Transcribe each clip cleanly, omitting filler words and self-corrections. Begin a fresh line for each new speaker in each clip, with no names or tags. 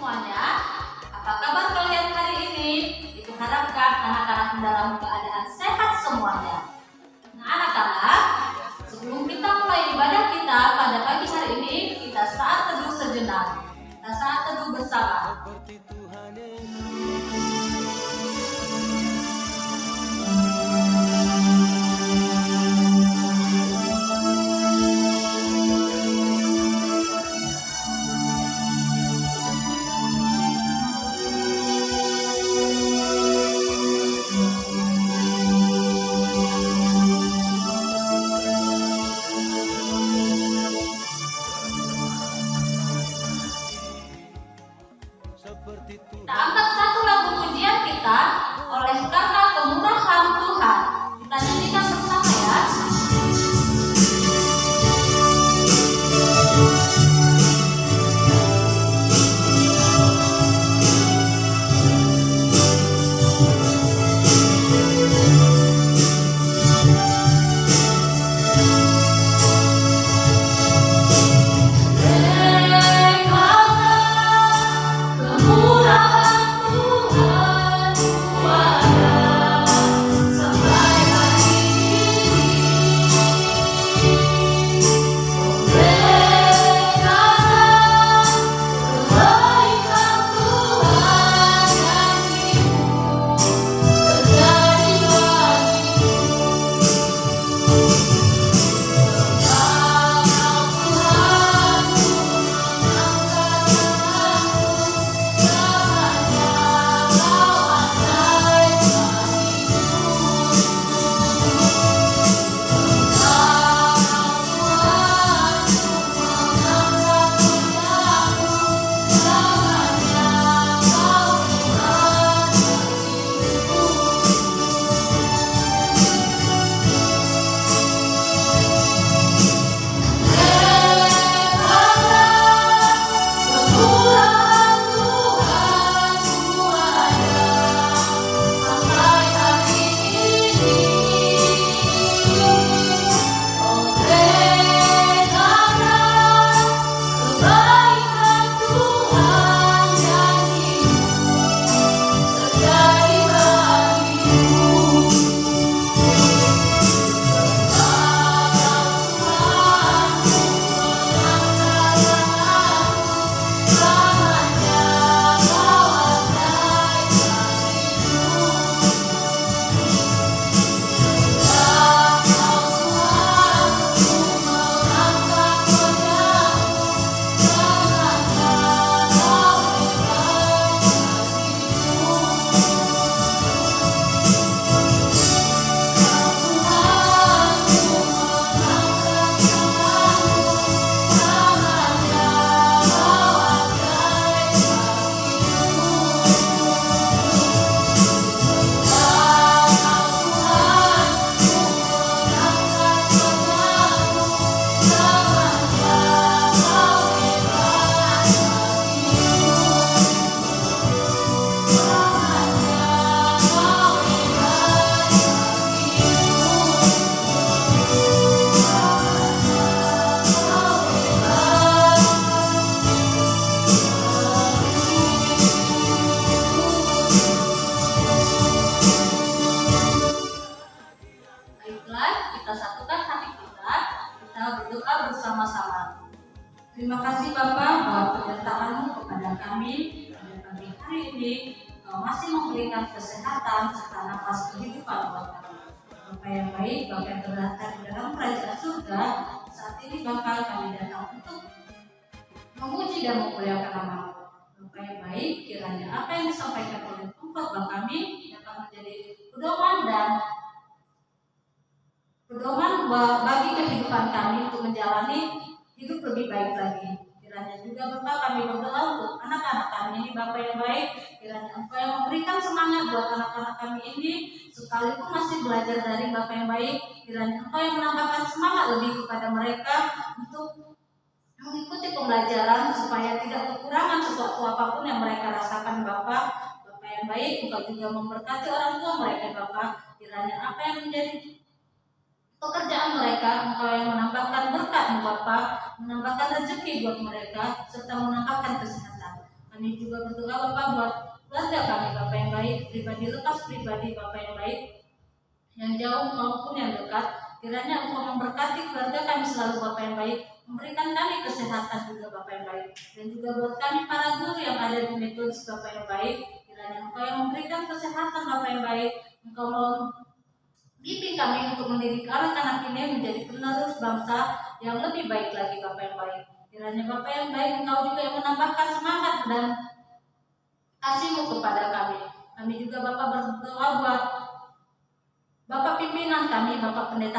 semuanya, apa kabar kalian hari ini? Itu harapkan anak-anak dalam keadaan sehat semuanya. Nah anak-anak, sebelum kita mulai ibadah kita pada pagi hari ini, kita saat teduh sejenak. Kita saat teduh bersama. Kita angkat satu lagu pujian kita, oleh karena kemurahan Tuhan. Kita nyanyikan bersama ya. Kita satukan hati kita berdoa bersama-sama. Terima kasih Bapak buat penyertaan-Mu kepada kami pada pagi hari ini. Kau masih memberikan kesehatan serta nafas kehidupan buat kami. Bapak yang baik, Bapak yang terdapat di dalam kerajaan surga, saat ini Bapak kami datang untuk memuji dan memuliakan nama-Mu. Bapak yang baik, kiranya apa yang disampaikan oleh khotbah kami dapat menjadi pedoman bagi kehidupan kami untuk menjalani hidup lebih baik lagi. Kiranya juga Bapak kami berdoa untuk anak-anak kami ini, Bapak yang baik, kiranya Engkau yang memberikan semangat buat anak-anak kami ini, sekalipun masih belajar dari Bapak yang baik, kiranya Engkau yang menambahkan semangat lebih kepada mereka untuk mengikuti pembelajaran supaya tidak kekurangan sesuatu apapun yang mereka rasakan Bapak. Bapak yang baik, Engkau juga memberkati orang tua mereka Bapak, kiranya apa yang menjadi pekerjaan mereka, Engkau yang menambahkan berkat Bapak, menambahkan rezeki buat mereka, serta menambahkan kesehatan. Kami juga berdoa Bapak buat keluarga kami Bapak yang baik, pribadi lepas pribadi Bapak yang baik, yang jauh maupun yang dekat. Kiranya Engkau memberkati keluarga kami selalu Bapak yang baik, memberikan kami kesehatan juga Bapak yang baik, dan juga buat kami para guru yang ada di Metodis Bapak yang baik. Kiranya Engkau yang memberikan kesehatan Bapak yang baik, Engkau bimbing kami untuk mendidik anak-anak ini menjadi penerus bangsa yang lebih baik lagi Bapak yang baik. Kiranya Bapak yang baik, Engkau juga yang menambahkan semangat dan kasih-Mu kepada kami. Kami juga Bapak berdoa buat Bapak pimpinan kami, Bapak Pendeta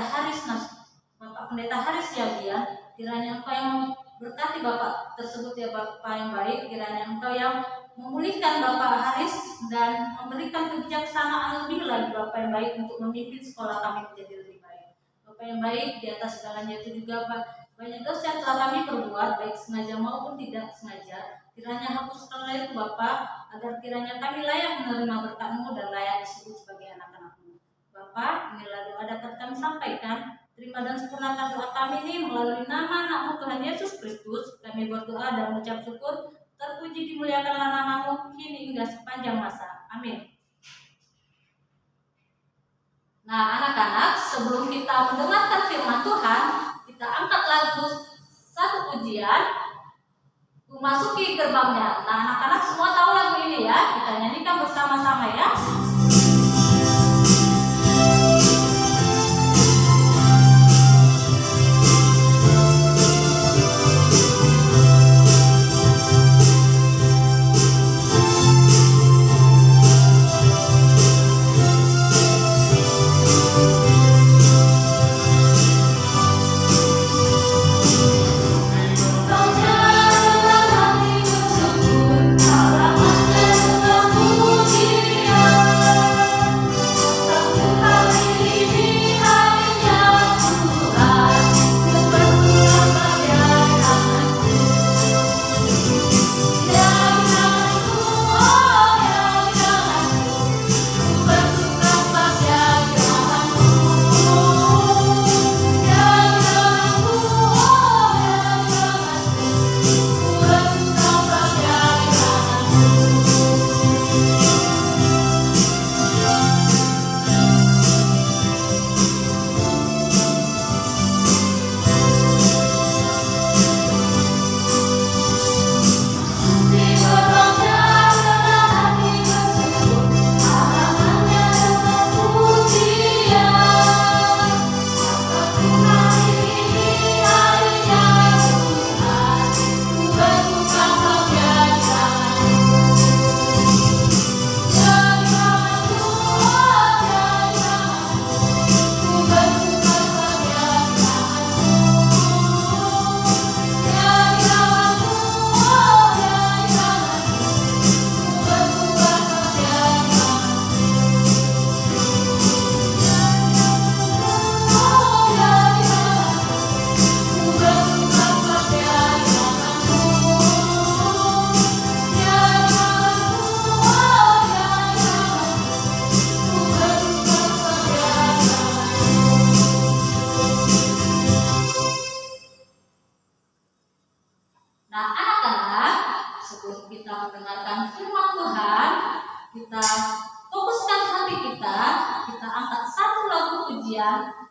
Haris Yadian. Kiranya Engkau yang berkati Bapak tersebut ya Bapak yang baik. Kiranya Engkau yang memulihkan Bapak Haris dan memberikan kebijaksanaan lebih lagi Bapak yang baik untuk memimpin sekolah kami menjadi lebih baik. Bapak yang baik, di atas segalanya itu juga banyak dosa yang telah kami perbuat, baik sengaja maupun tidak sengaja. Kiranya hapuskanlah itu Bapak, agar kiranya kami layak menerima berkat-Mu dan layak disebut sebagai anak-anak-Mu. Bapak, inilah doa dapat kami sampaikan. Terima dan sempurnakan doa kami ini melalui nama anak-Mu Tuhan Yesus Kristus. Kami berdoa dan mengucap syukur. Terpuji dimuliakanlah nama-Mu kini hingga sepanjang masa. Amin. Nah anak-anak, sebelum kita mendengarkan firman Tuhan, kita angkat lagu satu pujian, memasuki gerbangnya. Nah anak-anak semua tahu lagu ini ya, kita nyanyikan bersama-sama ya.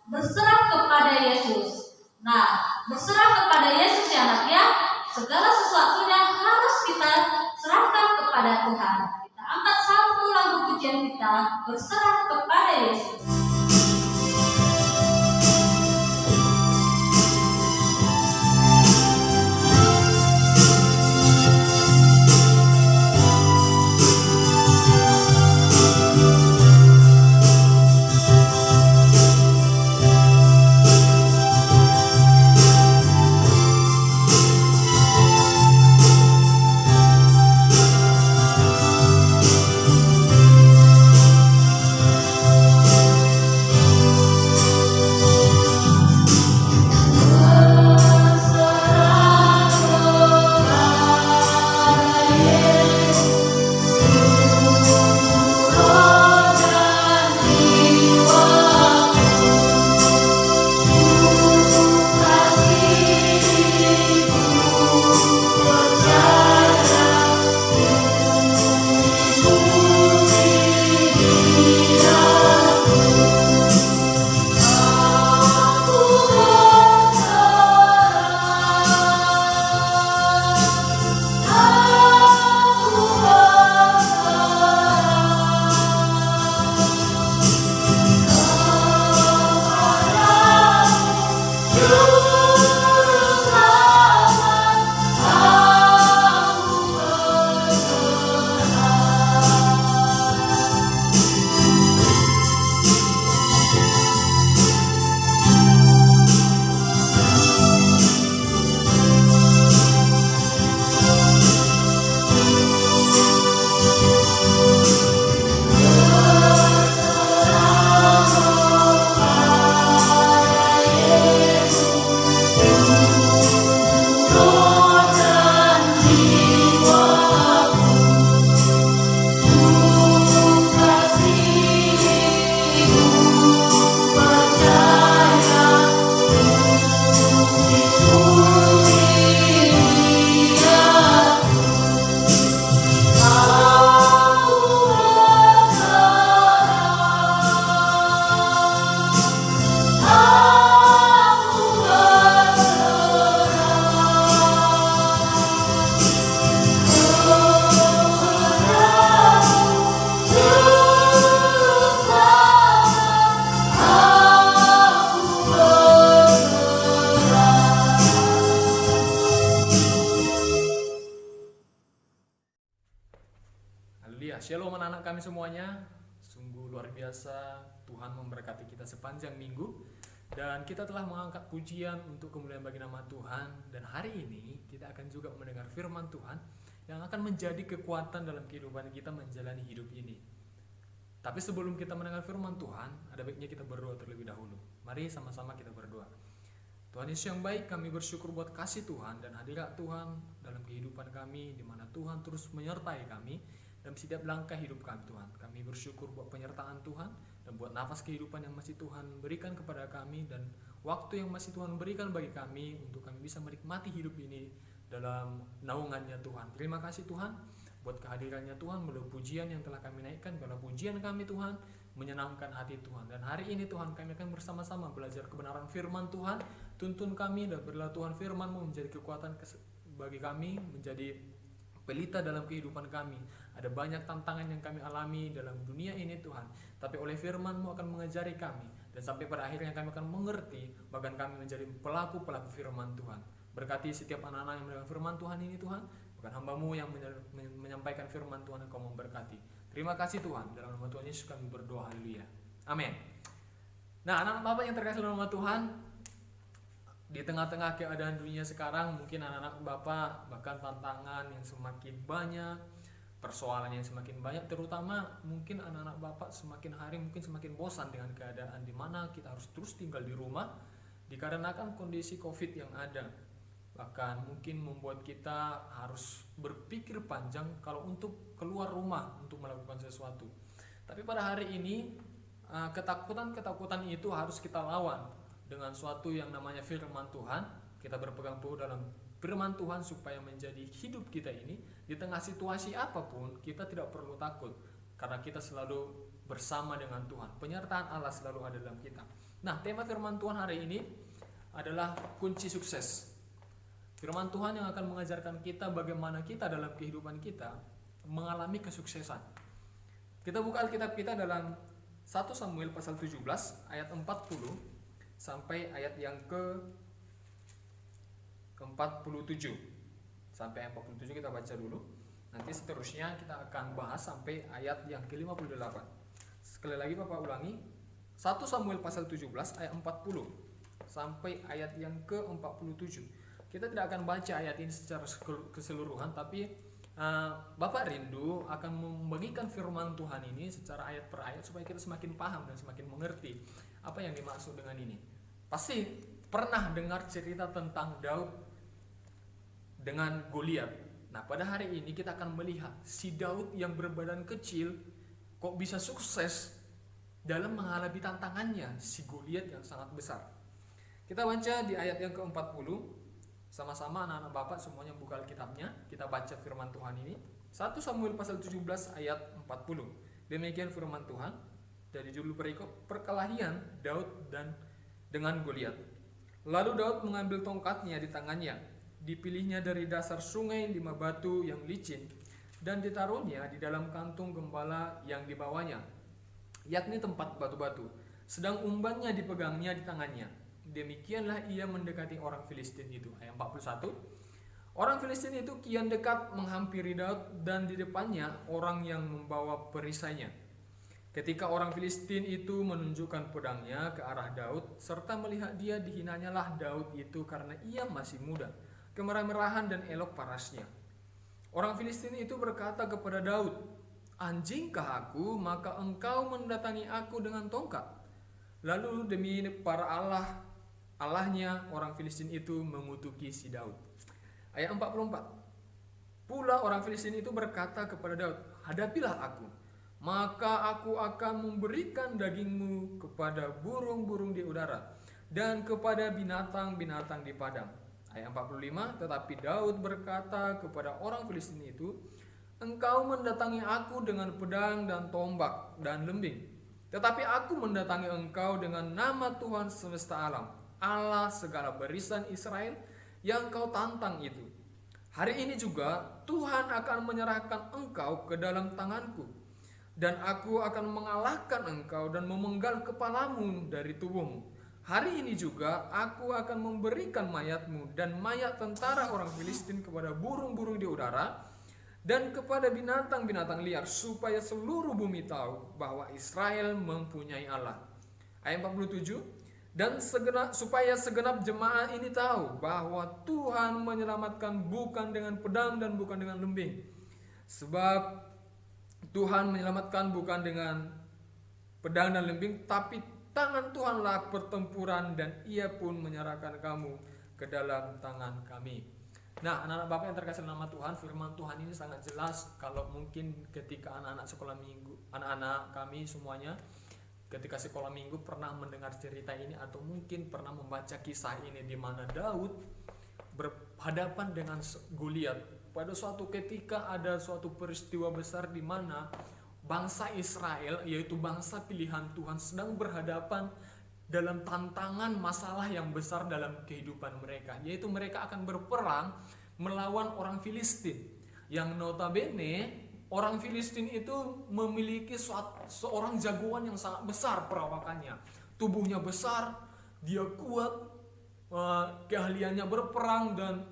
Berserah kepada Yesus. Nah, berserah kepada Yesus ya anak ya. Segala sesuatunya harus kita serahkan kepada Tuhan. Kita angkat satu lagu pujian kita, berserah kepada Yesus.
Shalom anak-anak kami semuanya. Sungguh luar biasa Tuhan memberkati kita sepanjang minggu. Dan kita telah mengangkat pujian untuk kemuliaan bagi nama Tuhan. Dan hari ini kita akan juga mendengar firman Tuhan yang akan menjadi kekuatan dalam kehidupan kita menjalani hidup ini. Tapi sebelum kita mendengar firman Tuhan, ada baiknya kita berdoa terlebih dahulu. Mari sama-sama kita berdoa. Tuhan Yesus yang baik, kami bersyukur buat kasih Tuhan dan hadirat Tuhan dalam kehidupan kami, di mana Tuhan terus menyertai kami dalam setiap langkah hidup kami, Tuhan. Kami bersyukur buat penyertaan Tuhan dan buat nafas kehidupan yang masih Tuhan berikan kepada kami dan waktu yang masih Tuhan berikan bagi kami untuk kami bisa menikmati hidup ini dalam naungannya Tuhan. Terima kasih Tuhan buat kehadirannya Tuhan melalui pujian yang telah kami naikkan. Karena pujian kami Tuhan menyenangkan hati Tuhan. Dan hari ini Tuhan kami akan bersama-sama belajar kebenaran firman Tuhan. Tuntun kami dan berilah Tuhan firman-Mu menjadi kekuatan bagi kami, menjadi pelita dalam kehidupan kami. Ada banyak tantangan yang kami alami dalam dunia ini Tuhan, tapi oleh firman-Mu akan mengajari kami, dan sampai pada akhirnya kami akan mengerti, bahkan kami menjadi pelaku-pelaku firman Tuhan. Berkati setiap anak-anak yang mendengar firman Tuhan ini Tuhan, bukan hamba-Mu yang menyampaikan firman Tuhan, Engkau memberkati. Terima kasih Tuhan, dalam nama Tuhan Yesus kami berdoa, haleluya, amin. Nah, anak-anak Bapak yang terkasih dalam nama Tuhan, di tengah-tengah keadaan dunia sekarang, mungkin anak-anak Bapak bahkan tantangan yang semakin banyak, persoalan yang semakin banyak, terutama mungkin anak-anak Bapak semakin hari mungkin semakin bosan dengan keadaan di mana kita harus terus tinggal di rumah dikarenakan kondisi Covid yang ada. Bahkan mungkin membuat kita harus berpikir panjang kalau untuk keluar rumah untuk melakukan sesuatu. Tapi pada hari ini ketakutan-ketakutan itu harus kita lawan dengan suatu yang namanya firman Tuhan. Kita berpegang teguh dalam firman Tuhan supaya menjadi hidup kita ini di tengah situasi apapun kita tidak perlu takut, karena kita selalu bersama dengan Tuhan. Penyertaan Allah selalu ada dalam kita. Nah, tema firman Tuhan hari ini adalah kunci sukses. Firman Tuhan yang akan mengajarkan kita bagaimana kita dalam kehidupan kita mengalami kesuksesan. Kita buka Alkitab kita dalam 1 Samuel pasal 17 ayat 40 sampai ayat yang ke-47. Sampai ayat 47 kita baca dulu. Nanti seterusnya kita akan bahas sampai ayat yang ke-58. Sekali lagi Bapak ulangi, 1 Samuel pasal 17 ayat 40 sampai ayat yang ke-47. Kita tidak akan baca ayat ini secara keseluruhan, tapi Bapak rindu akan membagikan firman Tuhan ini secara ayat per ayat supaya kita semakin paham dan semakin mengerti apa yang dimaksud dengan ini. Pasti pernah dengar cerita tentang Daud dengan Goliat. Nah, pada hari ini kita akan melihat si Daud yang berbadan kecil kok bisa sukses dalam menghadapi tantangannya si Goliat yang sangat besar. Kita baca di ayat yang ke-40. Sama-sama anak-anak Bapak semuanya buka Alkitabnya. Kita baca firman Tuhan ini. 1 Samuel pasal 17 ayat 40. Demikian firman Tuhan dari judul perikop, perkelahian Daud dengan Goliat. Lalu Daud mengambil tongkatnya di tangannya, dipilihnya dari dasar sungai 5 batu yang licin, dan ditaruhnya di dalam kantung gembala yang dibawanya, yakni tempat batu-batu. Sedang umbannya dipegangnya di tangannya. Demikianlah ia mendekati orang Filistin itu. Ayat 41. Orang Filistin itu kian dekat menghampiri Daud, dan di depannya orang yang membawa perisainya. Ketika orang Filistin itu menunjukkan pedangnya ke arah Daud, serta melihat dia, dihinanyalah Daud itu karena ia masih muda, kemerah-merahan dan elok parasnya. Orang Filistin itu berkata kepada Daud, "Anjingkah aku, maka engkau mendatangi aku dengan tongkat?" Lalu demi para Allahnya, orang Filistin itu mengutuki si Daud. Ayat 44. Pula orang Filistin itu berkata kepada Daud, "Hadapilah aku, maka aku akan memberikan dagingmu kepada burung-burung di udara dan kepada binatang-binatang di padang." Ayat 45. Tetapi Daud berkata kepada orang Filistin itu, "Engkau mendatangi aku dengan pedang dan tombak dan lembing, tetapi aku mendatangi engkau dengan nama Tuhan semesta alam, Allah segala barisan Israel yang kau tantang itu. Hari ini juga Tuhan akan menyerahkan engkau ke dalam tanganku, dan aku akan mengalahkan engkau dan memenggal kepalamu dari tubuhmu. Hari ini juga aku akan memberikan mayatmu dan mayat tentara orang Filistin kepada burung-burung di udara dan kepada binatang-binatang liar, supaya seluruh bumi tahu bahwa Israel mempunyai Allah. Ayat 47, dan supaya segenap jemaah ini tahu bahwa Tuhan menyelamatkan bukan dengan pedang dan bukan dengan lembing. Sebab Tuhan menyelamatkan bukan dengan pedang dan lembing, tapi tangan Tuhanlah pertempuran, dan Ia pun menyerahkan kamu ke dalam tangan kami. Nah, anak-anak Bapak yang terkasih nama Tuhan, firman Tuhan ini sangat jelas. Kalau mungkin ketika anak-anak sekolah minggu, anak-anak kami semuanya ketika sekolah minggu pernah mendengar cerita ini, atau mungkin pernah membaca kisah ini, di mana Daud berhadapan dengan Goliat. Pada suatu ketika ada suatu peristiwa besar di mana bangsa Israel, yaitu bangsa pilihan Tuhan, sedang berhadapan dalam tantangan masalah yang besar dalam kehidupan mereka, yaitu mereka akan berperang melawan orang Filistin, yang notabene orang Filistin itu memiliki seorang jagoan yang sangat besar perawakannya, tubuhnya besar, dia kuat, keahliannya berperang, dan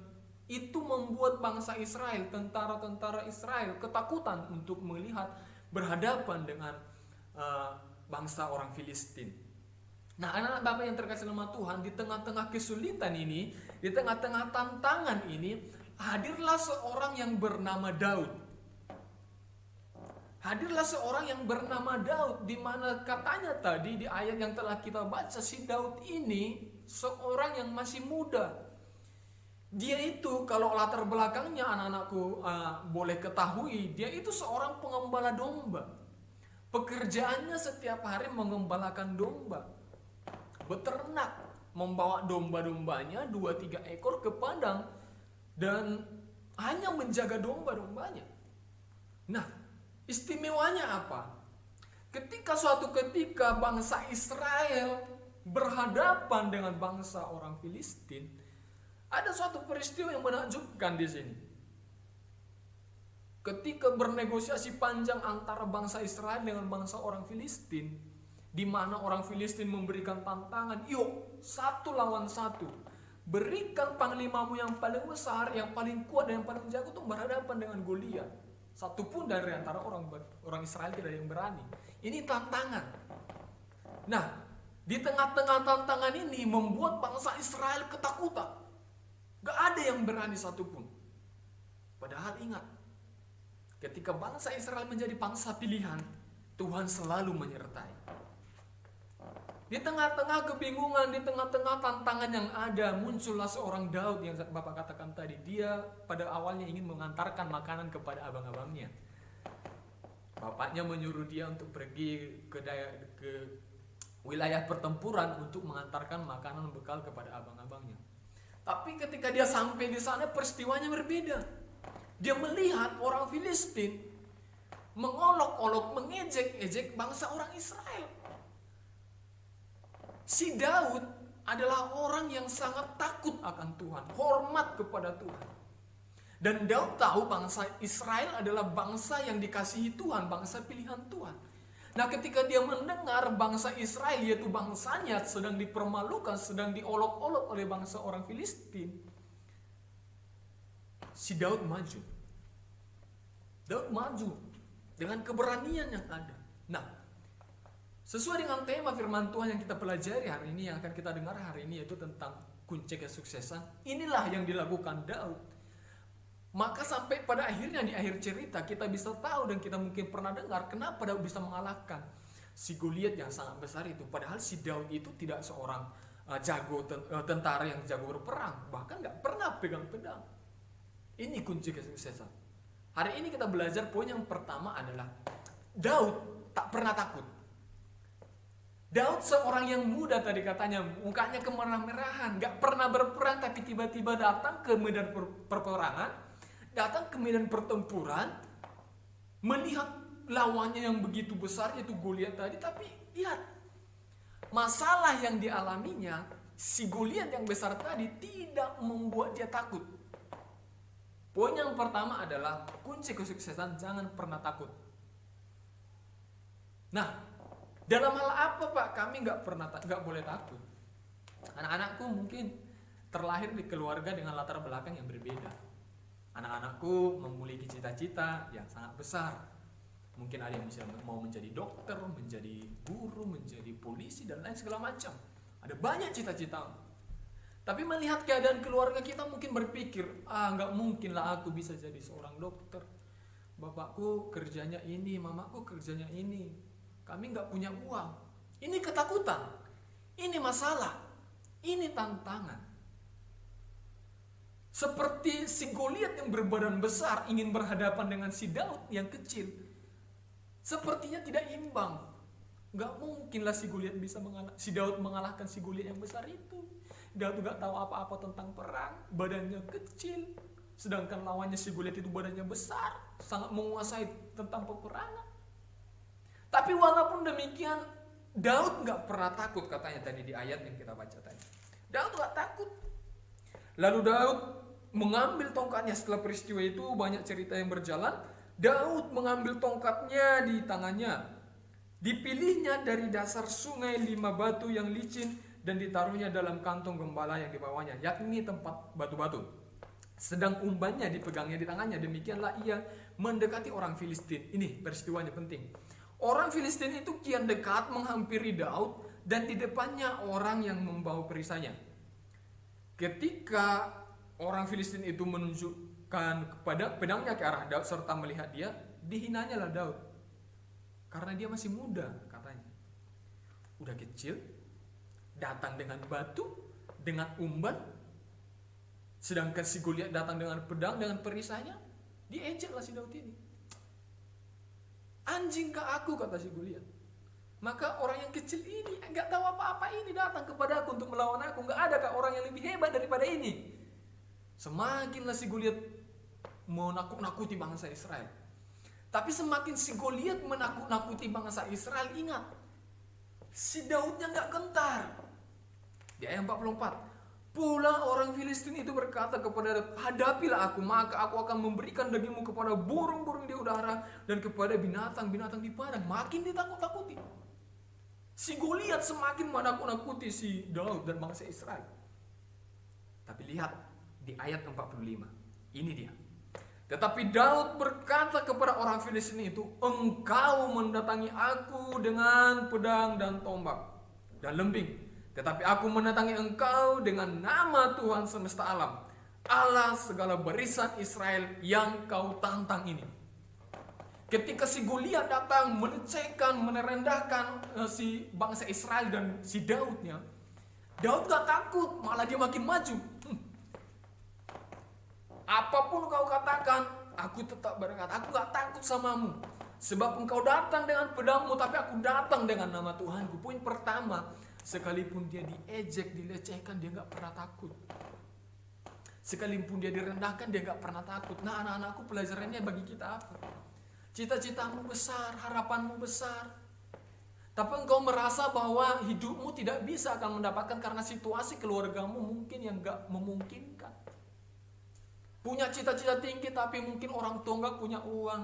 itu membuat bangsa Israel, tentara-tentara Israel ketakutan untuk melihat berhadapan dengan bangsa orang Filistin. Nah, anak-anak Bapak yang terkasih nama Tuhan, di tengah-tengah kesulitan ini, di tengah-tengah tantangan ini, hadirlah seorang yang bernama Daud. Hadirlah seorang yang bernama Daud, di mana katanya tadi di ayat yang telah kita baca, si Daud ini seorang yang masih muda. Dia itu, kalau latar belakangnya anak-anakku boleh ketahui, dia itu seorang pengembala domba. Pekerjaannya setiap hari mengembalakan domba, beternak, membawa domba-dombanya 2-3 ekor ke padang, dan hanya menjaga domba-dombanya. Nah, istimewanya apa? Suatu ketika bangsa Israel berhadapan dengan bangsa orang Filistin, ada suatu peristiwa yang menakjubkan di sini. Ketika bernegosiasi panjang antara bangsa Israel dengan bangsa orang Filistin, di mana orang Filistin memberikan tantangan, yuk 1 lawan 1, berikan panglimamu yang paling besar, yang paling kuat, dan yang paling jago untuk berhadapan dengan Goliat. Satu pun dari antara orang Israel tidak ada yang berani. Ini tantangan. Nah, di tengah-tengah tantangan ini membuat bangsa Israel ketakutan. Gak ada yang berani satupun. Padahal ingat, ketika bangsa Israel menjadi bangsa pilihan, Tuhan selalu menyertai. Di tengah-tengah kebingungan, di tengah-tengah tantangan yang ada, muncullah seorang Daud yang Bapak katakan tadi. Dia pada awalnya ingin mengantarkan makanan kepada abang-abangnya. Bapaknya menyuruh dia untuk pergi ke wilayah pertempuran untuk mengantarkan makanan bekal kepada abang-abangnya. Tapi ketika dia sampai di sana, peristiwanya berbeda. Dia melihat orang Filistin mengolok-olok, mengejek-ejek bangsa orang Israel. Si Daud adalah orang yang sangat takut akan Tuhan, hormat kepada Tuhan. Dan Daud tahu bangsa Israel adalah bangsa yang dikasihi Tuhan, bangsa pilihan Tuhan. Nah, ketika dia mendengar bangsa Israel, yaitu bangsanya, sedang dipermalukan, sedang diolok-olok oleh bangsa orang Filistin, si Daud maju. Daud maju dengan keberanian yang ada. Nah, sesuai dengan tema firman Tuhan yang kita pelajari hari ini, yang akan kita dengar hari ini, yaitu tentang kunci kesuksesan. Inilah yang dilakukan Daud. Maka sampai pada akhirnya, di akhir cerita, kita bisa tahu dan kita mungkin pernah dengar kenapa Daud bisa mengalahkan si Goliat yang sangat besar itu. Padahal si Daud itu tidak seorang tentara yang jago berperang, bahkan gak pernah pegang pedang. Ini kunci kesuksesan. Hari ini kita belajar poin yang pertama adalah Daud tak pernah takut. Daud seorang yang muda tadi katanya, mukanya kemerah-merahan, gak pernah berperang, tapi tiba-tiba datang ke medan perperangan, datang ke medan pertempuran, melihat lawannya yang begitu besar, yaitu Goliat tadi. Tapi lihat, masalah yang dialaminya, si Goliat yang besar tadi tidak membuat dia takut. Poin yang pertama adalah kunci kesuksesan, jangan pernah takut. Nah, dalam hal apa Pak? Kami nggak boleh takut. Anak-anakku mungkin terlahir di keluarga dengan latar belakang yang berbeda. Anak-anakku memiliki cita-cita yang sangat besar. Mungkin ada yang bisa mau menjadi dokter, menjadi guru, menjadi polisi, dan lain segala macam. Ada banyak cita-cita. Tapi melihat keadaan keluarga kita mungkin berpikir, nggak mungkin lah aku bisa jadi seorang dokter. Bapakku kerjanya ini, mamaku kerjanya ini. Kami nggak punya uang. Ini ketakutan. Ini masalah. Ini tantangan. Seperti si Goliat yang berbadan besar ingin berhadapan dengan si Daud yang kecil. Sepertinya tidak imbang. Gak mungkin lah si Daud mengalahkan si Goliat yang besar itu. Daud gak tahu apa-apa tentang perang, badannya kecil. Sedangkan lawannya si Goliat itu badannya besar, sangat menguasai tentang peperangan. Tapi walaupun demikian, Daud gak pernah takut, katanya tadi di ayat yang kita baca tadi. Daud gak takut. Lalu Daud mengambil tongkatnya. Setelah peristiwa itu banyak cerita yang berjalan. Daud mengambil tongkatnya di tangannya. Dipilihnya dari dasar sungai 5 batu yang licin dan ditaruhnya dalam kantong gembala yang dibawanya, yakni tempat batu-batu. Sedang umbannya dipegangnya di tangannya. Demikianlah ia mendekati orang Filistin. Ini peristiwanya penting. Orang Filistin itu kian dekat menghampiri Daud dan di depannya orang yang membawa perisainya. Ketika orang Filistin itu menunjukkan kepada pedangnya ke arah Daud serta melihat dia, dihinanya lah Daud. Karena dia masih muda, katanya. Udah kecil, datang dengan batu, dengan umban. Sedangkan si Goliat datang dengan pedang, dengan perisainya. Diejeklah si Daud ini. Anjing kah aku, kata si Goliat. Maka orang yang kecil ini, enggak tahu apa-apa ini datang kepada aku untuk melawan aku. Enggak ada kah orang yang lebih hebat daripada ini. Semakinlah si Goliat menakut-nakuti bangsa Israel. Tapi semakin si Goliat menakut-nakuti bangsa Israel, ingat, si Daudnya enggak gentar. Di ayat 44. Pula orang Filistin itu berkata kepada Daud, hadapilah aku, maka aku akan memberikan dagingmu kepada burung-burung di udara dan kepada binatang-binatang di padang. Makin ditakut-takuti. Si Goliat semakin menakut-nakuti si Daud dan bangsa Israel. Tapi lihat di ayat 45. Ini dia. Tetapi Daud berkata kepada orang Filistin itu, engkau mendatangi aku dengan pedang dan tombak dan lembing. Tetapi aku mendatangi engkau dengan nama Tuhan semesta alam, Allah segala barisan Israel yang kau tantang ini. Ketika si Goliat datang melecehkan, merendahkan si bangsa Israel dan si Daudnya, Daud gak takut, malah dia makin maju. Apapun kau katakan, aku tetap berkata, aku gak takut samamu. Sebab engkau datang dengan pedangmu, tapi aku datang dengan nama Tuhanku. Poin pertama, sekalipun dia diejek, dilecehkan, dia gak pernah takut. Sekalipun dia direndahkan, dia gak pernah takut. Nah, anak-anakku, pelajarannya bagi kita apa? Cita-citamu besar, harapanmu besar. Tapi engkau merasa bahwa hidupmu tidak bisa akan mendapatkan karena situasi keluargamu mungkin yang gak memungkinkan. Punya cita-cita tinggi tapi mungkin orang tua gak punya uang.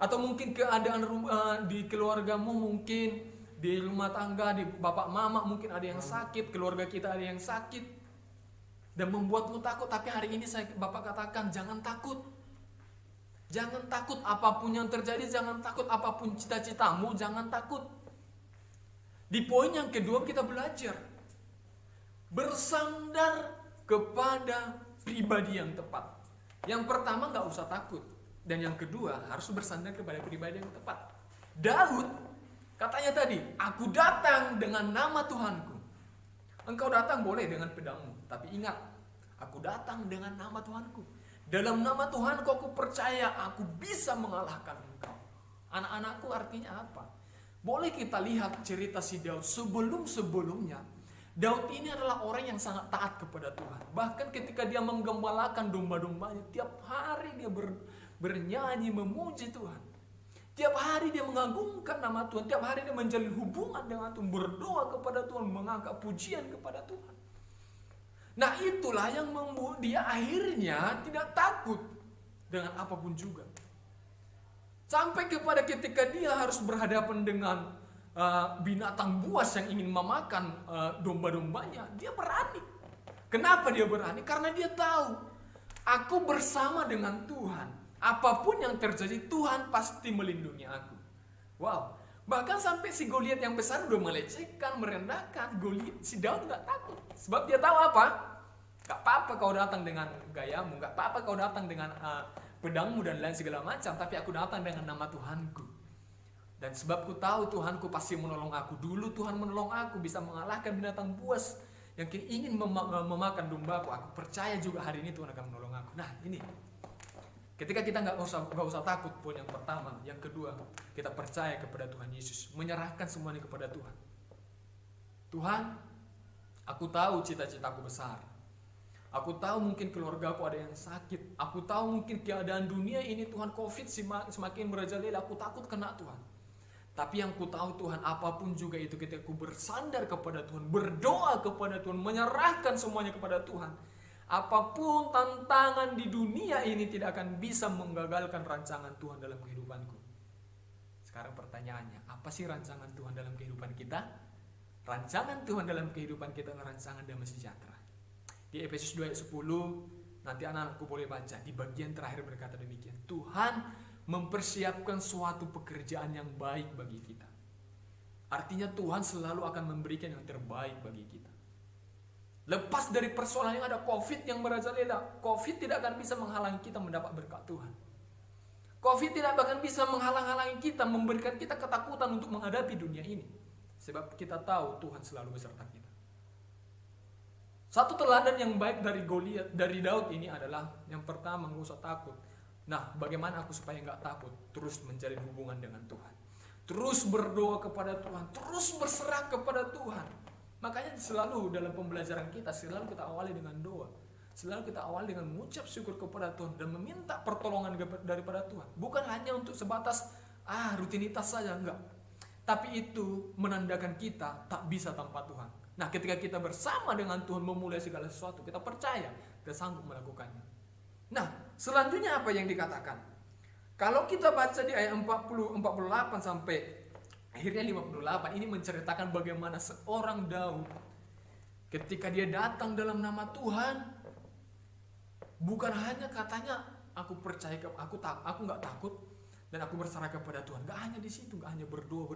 Atau mungkin keadaan di keluargamu, mungkin di rumah tangga, di bapak mama mungkin ada yang sakit, keluarga kita ada yang sakit. Dan membuatmu takut, tapi hari ini Bapak katakan jangan takut. Jangan takut apapun yang terjadi, jangan takut apapun cita-citamu, jangan takut. Di poin yang kedua kita belajar bersandar kepada pribadi yang tepat. Yang pertama gak usah takut. Dan yang kedua harus bersandar kepada pribadi yang tepat. Daud katanya tadi, aku datang dengan nama Tuhanku. Engkau datang boleh dengan pedangmu, tapi ingat, aku datang dengan nama Tuhanku. Dalam nama Tuhanku aku percaya aku bisa mengalahkan engkau. Anak-anakku artinya apa? Boleh kita lihat cerita si Daud sebelum-sebelumnya. Daud ini adalah orang yang sangat taat kepada Tuhan. Bahkan ketika dia menggembalakan domba-dombanya, tiap hari dia bernyanyi memuji Tuhan. Tiap hari dia mengagungkan nama Tuhan. Tiap hari dia menjalin hubungan dengan Tuhan, berdoa kepada Tuhan, mengangkat pujian kepada Tuhan. Nah, itulah yang membuat dia akhirnya tidak takut dengan apapun juga. Sampai kepada ketika dia harus berhadapan dengan binatang buas yang ingin memakan domba-dombanya, dia berani. Kenapa dia berani? Karena dia tahu Aku bersama dengan Tuhan. Apapun yang terjadi, Tuhan pasti melindungi aku. Wow. Bahkan sampai si Goliat yang besar udah melecehkan, merendahkan. Si Daud gak takut. Sebab dia tahu apa? Gak apa-apa kau datang dengan gayamu. Gak apa-apa kau datang dengan pedangmu dan lain segala macam. Tapi aku datang dengan nama Tuhanku. Dan sebab ku tahu Tuhanku pasti menolong aku. Dulu Tuhan menolong aku, bisa mengalahkan binatang buas yang ingin memakan dombaku. Aku percaya juga hari ini Tuhan akan menolong aku. Nah ini, ketika kita nggak usah takut, poin yang pertama. Yang kedua, kita percaya kepada Tuhan Yesus, menyerahkan semuanya kepada Tuhan. Tuhan, aku tahu cita-citaku besar. Aku tahu mungkin keluargaku ada yang sakit. Aku tahu mungkin keadaan dunia ini, Tuhan, COVID semakin merajalela. Aku takut kena, Tuhan. Tapi yang ku tahu, Tuhan, apapun juga itu, ketika ku bersandar kepada Tuhan, berdoa kepada Tuhan, menyerahkan semuanya kepada Tuhan, apapun tantangan di dunia ini tidak akan bisa menggagalkan rancangan Tuhan dalam kehidupanku. Sekarang pertanyaannya, apa sih rancangan Tuhan dalam kehidupan kita? Rancangan Tuhan dalam kehidupan kita adalah rancangan damai sejahtera. Di Efesus 2 ayat 10, nanti anak-anakku boleh baca, di bagian terakhir berkata demikian, Tuhan mempersiapkan suatu pekerjaan yang baik bagi kita. Artinya Tuhan selalu akan memberikan yang terbaik bagi kita. Lepas dari persoalan yang ada, COVID yang merajalela, COVID tidak akan bisa menghalangi kita mendapat berkat Tuhan. COVID tidak akan bisa menghalang-halangi kita, memberikan kita ketakutan untuk menghadapi dunia ini. Sebab kita tahu Tuhan selalu beserta kita. Satu teladan yang baik dari Daud ini adalah, yang pertama, nggak usah takut. Nah, bagaimana aku supaya nggak takut? Terus menjalin hubungan dengan Tuhan. Terus berdoa kepada Tuhan. Terus berserah kepada Tuhan. Makanya selalu dalam pembelajaran kita, selalu kita awali dengan doa. Selalu kita awali dengan mengucap syukur kepada Tuhan dan meminta pertolongan daripada Tuhan. Bukan hanya untuk sebatas rutinitas saja, enggak. Tapi itu menandakan kita tak bisa tanpa Tuhan. Nah, ketika kita bersama dengan Tuhan memulai segala sesuatu, kita percaya kita sanggup melakukannya. Nah, selanjutnya apa yang dikatakan? Kalau kita baca di ayat 48 sampai akhirnya 58, ini menceritakan bagaimana seorang Daud ketika dia datang dalam nama Tuhan, bukan hanya katanya aku percaya, aku nggak takut dan aku berserah kepada Tuhan. Nggak hanya di situ, nggak hanya berdoa,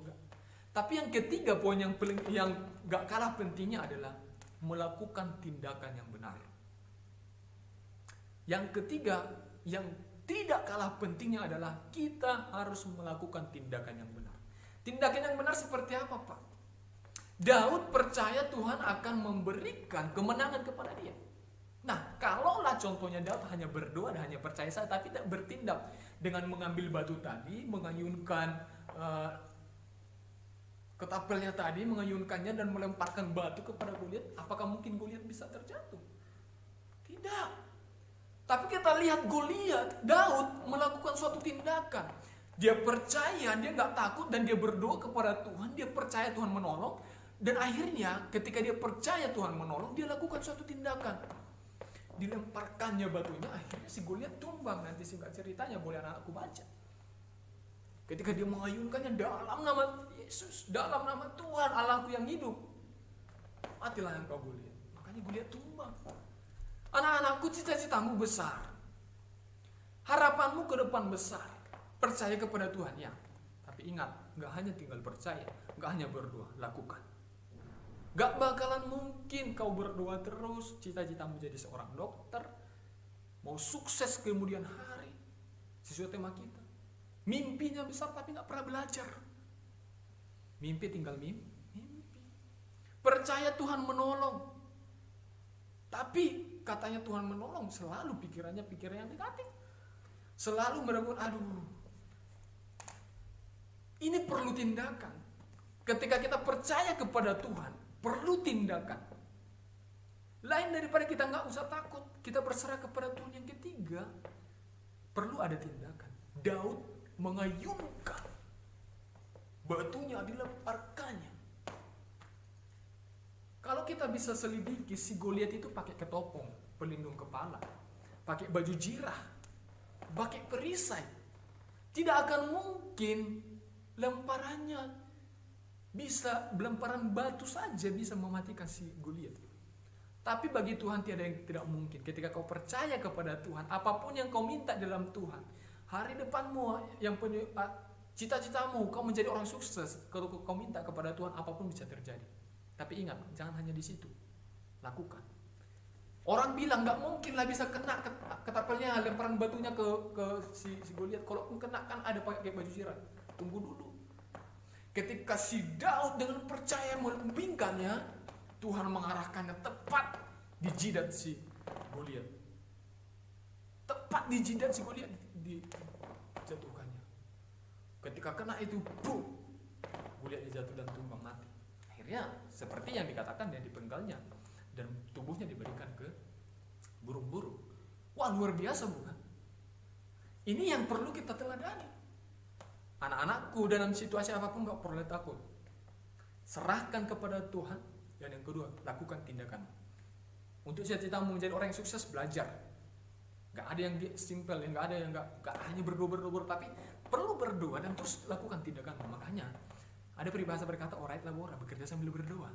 enggak. Tapi yang ketiga, poin yang nggak kalah pentingnya adalah melakukan tindakan yang benar. Yang ketiga, yang tidak kalah pentingnya adalah kita harus melakukan tindakan yang benar. Tindakan yang benar seperti apa, Pak? Daud percaya Tuhan akan memberikan kemenangan kepada dia. Nah, kalaulah contohnya Daud hanya berdoa dan hanya percaya saja, tapi tidak bertindak dengan mengambil batu tadi, mengayunkan ketapelnya tadi, mengayunkannya dan melemparkan batu kepada Goliat, apakah mungkin Goliat bisa terjatuh? Tidak. Tapi kita lihat Daud melakukan suatu tindakan. Dia percaya, dia nggak takut dan dia berdoa kepada Tuhan. Dia percaya Tuhan menolong. Dan akhirnya ketika dia percaya Tuhan menolong, dia lakukan suatu tindakan. Dilemparkannya batunya, akhirnya si Goliat tumbang. Nanti singkat ceritanya boleh anak-anakku baca. Ketika dia mengayunkannya dalam nama Yesus, dalam nama Tuhan Allahku yang hidup, matilah engkau Goliat. Makanya Goliat tumbang. Anak-anakku, cita-citamu besar. Harapanmu ke depan besar. Percaya kepada Tuhan, ya. Tapi ingat, gak hanya tinggal percaya, gak hanya berdoa, lakukan. Gak bakalan mungkin kau berdoa terus, cita-citamu jadi seorang dokter, mau sukses kemudian hari, sesuai tema kita. Mimpinya besar tapi gak pernah belajar. Mimpi tinggal mimpi. Percaya Tuhan menolong. Tapi katanya Tuhan menolong, selalu pikiran yang negatif. Selalu meragukan, ini perlu tindakan. Ketika kita percaya kepada Tuhan, perlu tindakan. Lain daripada kita nggak usah takut, kita berserah kepada Tuhan. Yang ketiga, perlu ada tindakan. Daud mengayunkan batunya, dilemparkannya. Kalau kita bisa selidiki, si Goliat itu pakai ketopong, pelindung kepala, pakai baju jirah, pakai perisai. Tidak akan mungkin lemparan batu saja bisa mematikan si Goliat. Tapi bagi Tuhan tiada yang tidak mungkin. Ketika kau percaya kepada Tuhan, apapun yang kau minta dalam Tuhan, hari depanmu yang punya cita-citamu, kau menjadi orang sukses. Kalau kau minta kepada Tuhan, apapun bisa terjadi. Tapi ingat, jangan hanya di situ. Lakukan. Orang bilang nggak mungkin lah bisa kena ketapelnya, lemparan batunya ke si Goliat. Kalau pun kena kan ada pakai baju zirah. Tunggu dulu. Ketika si Daud dengan percaya melembingkannya, Tuhan mengarahkannya tepat di jidat si Goliat. Tepat di jidat si Goliat dijatuhkannya. Ketika kena itu, boom, Goliat jatuh dan tumbang mati. Akhirnya seperti yang dikatakan dia dipenggalnya dan tubuhnya diberikan ke burung-burung. Wah, luar biasa bukan? Ini yang perlu kita teladani. Anak-anakku dalam situasi apapun gak perlu takut. Serahkan kepada Tuhan. Dan yang kedua, lakukan tindakan. Untuk cita-citamu menjadi orang yang sukses, belajar. Gak ada yang simple, gak ada yang gak hanya berdoa, tapi perlu berdoa dan terus lakukan tindakan. Makanya ada peribahasa berkata, orait labora, bekerja sambil berdoa.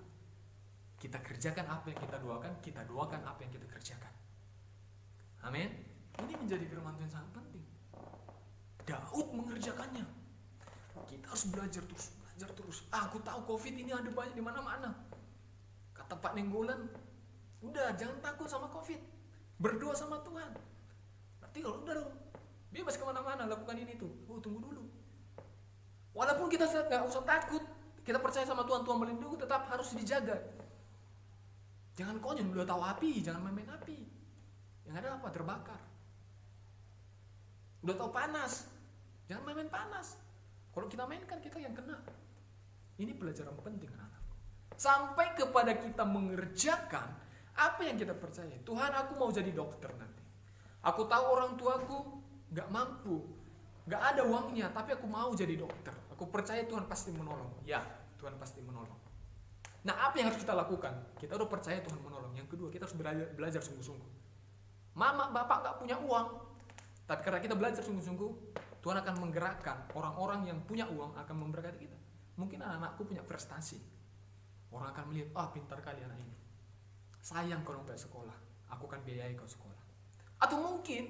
Kita kerjakan apa yang kita doakan apa yang kita kerjakan. Amin. Ini menjadi firman Tuhan sangat penting. Daud mengerjakannya. Kita harus belajar terus. Aku tahu COVID ini ada banyak di mana-mana. Kata Pak Nenggolan, udah jangan takut sama COVID. Berdoa sama Tuhan. Nanti kalau udah dong, bebas kemana-mana, lakukan ini tuh. Tunggu dulu. Walaupun kita nggak usah takut, kita percaya sama Tuhan, Tuhan melindungi, tetap harus dijaga. Jangan konyol, udah tahu api, jangan main api. Yang ada apa? Terbakar. Udah tahu panas, jangan main panas. Kalau kita mainkan, kita yang kena. Ini pelajaran penting, anak-anak. Sampai kepada kita mengerjakan apa yang kita percaya. Tuhan, aku mau jadi dokter nanti. Aku tahu orang tuaku gak mampu, gak ada uangnya, tapi aku mau jadi dokter. Aku percaya Tuhan pasti menolong. Ya, Tuhan pasti menolong. Nah, apa yang harus kita lakukan? Kita udah percaya Tuhan menolong. Yang kedua, kita harus belajar sungguh-sungguh. Mama, bapak gak punya uang, tapi karena kita belajar sungguh-sungguh, Tuhan akan menggerakkan orang-orang yang punya uang akan memberkati kita. Mungkin anak-anakku punya prestasi. Orang akan melihat, pintar kali anak ini. Sayang kalau sampai sekolah, aku akan biayai kau sekolah. Atau mungkin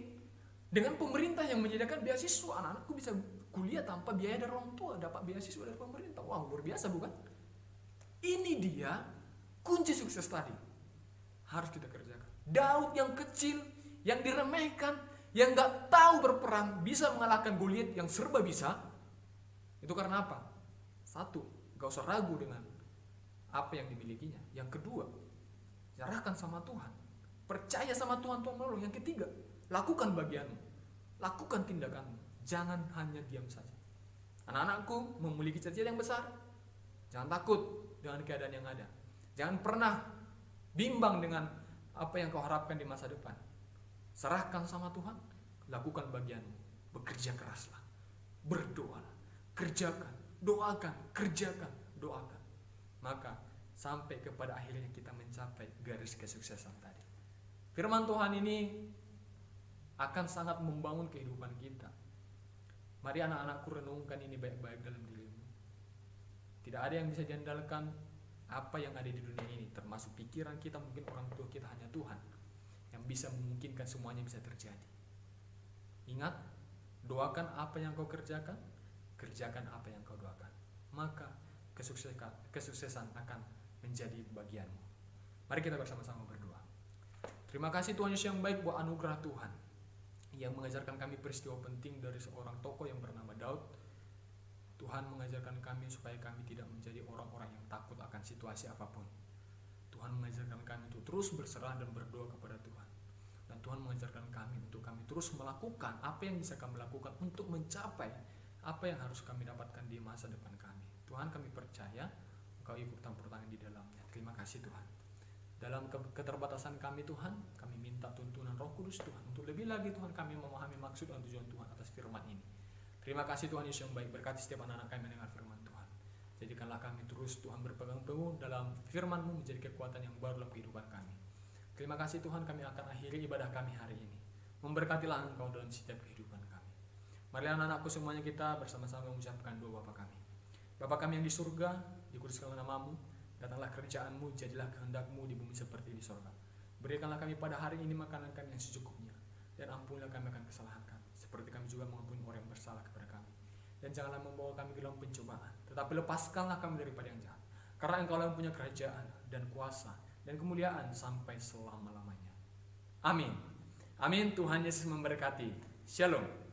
dengan pemerintah yang menyediakan beasiswa, anak-anakku bisa kuliah tanpa biaya dari orang tua, dapat beasiswa dari pemerintah. Wah, luar biasa bukan? Ini dia kunci sukses tadi. Harus kita kerjakan. Daud yang kecil, yang diremehkan, yang gak tahu berperang, bisa mengalahkan Goliat yang serba bisa. Itu karena apa? Satu, gak usah ragu dengan apa yang dimilikinya. Yang kedua, serahkan sama Tuhan. Percaya sama Tuhan, Tuhan menolong. Yang ketiga, lakukan bagianmu. Lakukan tindakanmu. Jangan hanya diam saja. Anak-anakku memiliki cita-cita yang besar. Jangan takut dengan keadaan yang ada. Jangan pernah bimbang dengan apa yang kau harapkan di masa depan. Serahkan sama Tuhan. Lakukan bagianmu. Bekerja keraslah. Berdoalah. Kerjakan. Doakan. Kerjakan. Doakan. Maka sampai kepada akhirnya kita mencapai garis kesuksesan tadi. Firman Tuhan ini akan sangat membangun kehidupan kita. Mari anak-anakku renungkan ini baik-baik dalam dirimu. Tidak ada yang bisa diandalkan apa yang ada di dunia ini, termasuk pikiran kita, mungkin orang tua kita, hanya Tuhan yang bisa memungkinkan semuanya bisa terjadi. Ingat, doakan apa yang kau kerjakan, kerjakan apa yang kau doakan. Maka kesuksesan akan menjadi bagianmu. Mari kita bersama-sama berdoa. Terima kasih Tuhan Yesus yang baik buat anugerah Tuhan yang mengajarkan kami peristiwa penting dari seorang tokoh yang bernama Daud. Tuhan mengajarkan kami supaya kami tidak menjadi orang-orang yang takut akan situasi apapun. Tuhan mengajarkan kami untuk terus berserah dan berdoa kepada Tuhan. Dan Tuhan mengajarkan kami untuk kami terus melakukan apa yang bisa kami lakukan untuk mencapai apa yang harus kami dapatkan di masa depan kami. Tuhan, kami percaya Engkau ikut campur tangan di dalamnya. Terima kasih Tuhan. Dalam keterbatasan kami Tuhan, kami minta tuntunan Roh Kudus Tuhan. Untuk lebih lagi Tuhan, kami memahami maksud dan tujuan Tuhan atas firman ini. Terima kasih Tuhan Yesus yang baik. Berkati setiap anak-anak kami mendengar firman Tuhan. Jadikanlah kami terus Tuhan berpegang teguh dalam firman-Mu menjadi kekuatan yang baru dalam kehidupan kami. Terima kasih Tuhan, kami akan akhiri ibadah kami hari ini. Memberkatilah Engkau dalam setiap kehidupan kami. Mari anak-anakku semuanya kita bersama-sama mengucapkan doa Bapa kami. Bapa kami yang di surga, dikuduskanlah nama-Mu, datanglah kerajaan-Mu, jadilah kehendak-Mu di bumi seperti di surga. Berikanlah kami pada hari ini makanan kami yang secukupnya, dan ampunilah kami akan kesalahan kami, seperti kami juga mengampuni orang yang bersalah kepada kami. Dan janganlah membawa kami ke dalam pencobaan, tetapi lepaskanlah kami daripada yang jahat. Karena Engkau yang punya kerajaan dan kuasa dan kemuliaan sampai selama-lamanya. Amin. Amin. Tuhan Yesus memberkati. Shalom.